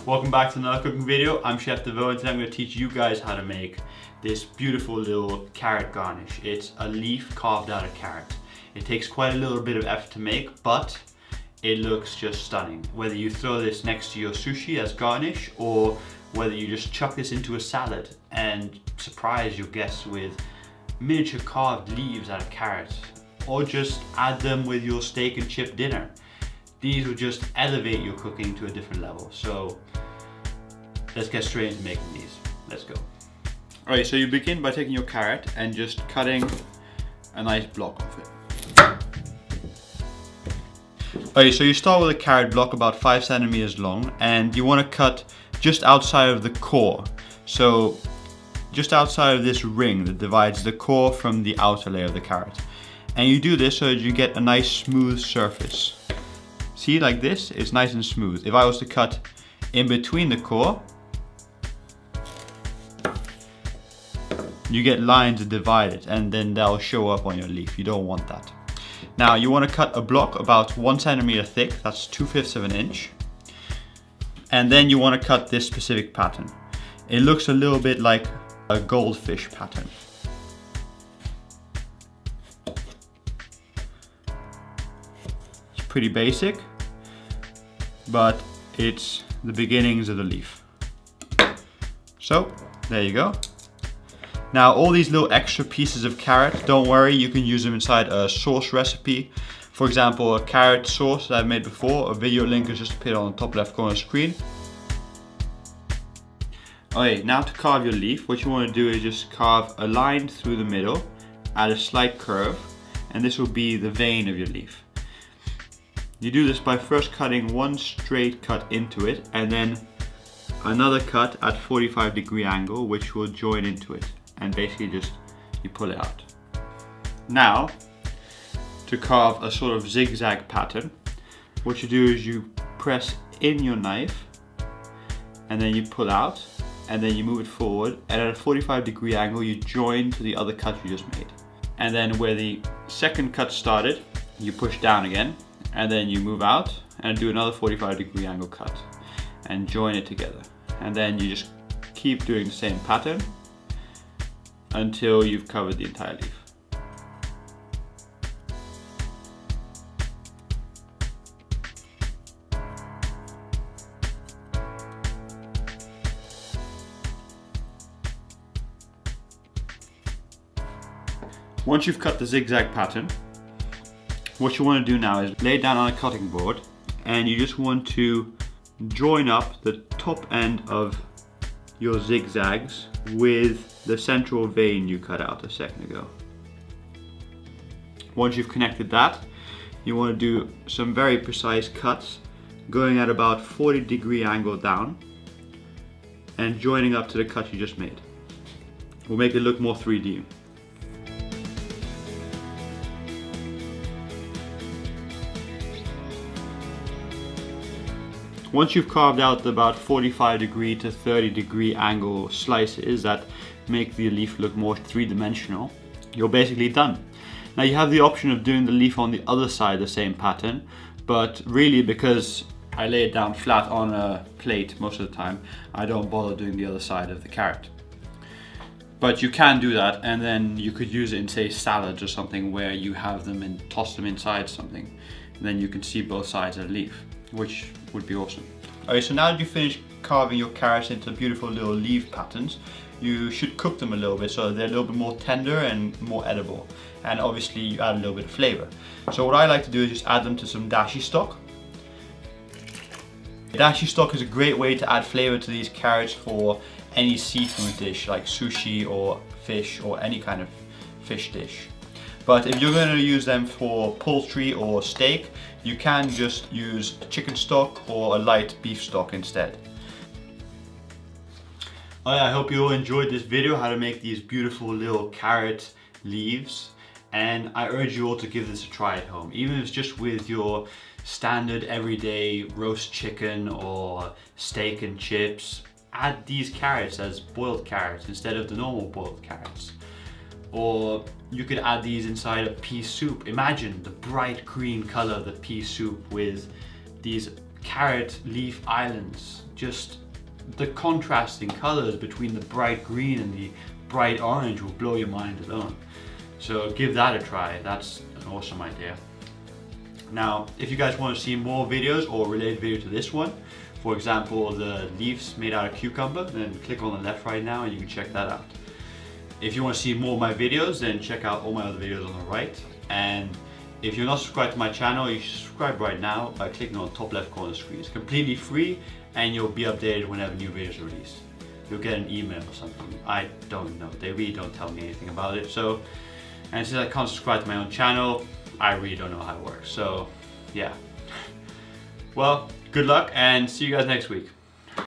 Welcome back to another cooking video. I'm Chef Devo and today I'm going to teach you guys how to make this beautiful little carrot garnish. It's a leaf carved out of carrot. It takes quite a little bit of effort to make, but it looks just stunning. Whether you throw this next to your sushi as garnish or whether you just chuck this into a salad and surprise your guests with miniature carved leaves out of carrots, or just add them with your steak and chip dinner. These will just elevate your cooking to a different level. So let's get straight into making these. Let's go. All right, so you begin by taking your carrot and just cutting a nice block of it. All right, so you start with a carrot block about 5 centimeters long, and you want to cut just outside of the core. So just outside of this ring that divides the core from the outer layer of the carrot. And you do this so that you get a nice smooth surface. See, like this, it's nice and smooth. If I was to cut in between the core, you get lines that divide it, and then they'll show up on your leaf. You don't want that. Now you want to cut a block about 1 centimeter thick, that's 2/5 of an inch. And then you want to cut this specific pattern. It looks a little bit like a goldfish pattern. It's pretty basic, but it's the beginnings of the leaf. So there you go. Now all these little extra pieces of carrot, don't worry, you can use them inside a sauce recipe. For example, a carrot sauce that I've made before. A video link is just appeared on the top left corner of the screen. Okay, now to carve your leaf, what you want to do is just carve a line through the middle at a slight curve, and this will be the vein of your leaf. You do this by first cutting one straight cut into it and then another cut at 45-degree angle, which will join into it, and basically just you pull it out. Now to carve a sort of zigzag pattern, what you do is you press in your knife and then you pull out and then you move it forward, and at a 45-degree angle you join to the other cut you just made. And then where the second cut started, you push down again, and then you move out and do another 45-degree angle cut and join it together. And then you just keep doing the same pattern until you've covered the entire leaf. Once you've cut the zigzag pattern, what you want to do now is lay it down on a cutting board, and you just want to join up the top end of your zigzags with the central vein you cut out a second ago. Once you've connected that, you want to do some very precise cuts going at about 40-degree angle down and joining up to the cut you just made. We'll make it look more 3D. Once you've carved out about 45-degree to 30-degree angle slices that make the leaf look more three-dimensional, you're basically done. Now you have the option of doing the leaf on the other side, the same pattern, but really, because I lay it down flat on a plate most of the time, I don't bother doing the other side of the carrot. But you can do that, and then you could use it in, say, salads or something where you have them and toss them inside something. And then you can see both sides of the leaf, which would be awesome. Okay, so now that you finish carving your carrots into beautiful little leaf patterns, you should cook them a little bit so that they're a little bit more tender and more edible. And obviously you add a little bit of flavor. So what I like to do is just add them to some dashi stock. Dashi stock is a great way to add flavor to these carrots for any seafood dish like sushi or fish or any kind of fish dish. But if you're going to use them for poultry or steak, you can just use chicken stock or a light beef stock instead. I hope you all enjoyed this video, how to make these beautiful little carrot leaves. And I urge you all to give this a try at home, even if it's just with your standard everyday roast chicken or steak and chips. Add these carrots as boiled carrots instead of the normal boiled carrots. Or you could add these inside a pea soup. Imagine the bright green color of the pea soup with these carrot leaf islands. Just the contrasting colors between the bright green and the bright orange will blow your mind alone. So give that a try. That's an awesome idea. Now, if you guys want to see more videos or related video to this one, for example, the leaves made out of cucumber, then click on the left right now and you can check that out. If you want to see more of my videos, then check out all my other videos on the right. And if you're not subscribed to my channel, you should subscribe right now by clicking on the top left corner of the screen. It's completely free and you'll be updated whenever new videos are released. You'll get an email or something. I don't know. They really don't tell me anything about it. So, and since I can't subscribe to my own channel, I really don't know how it works. So, yeah. Well, good luck and see you guys next week.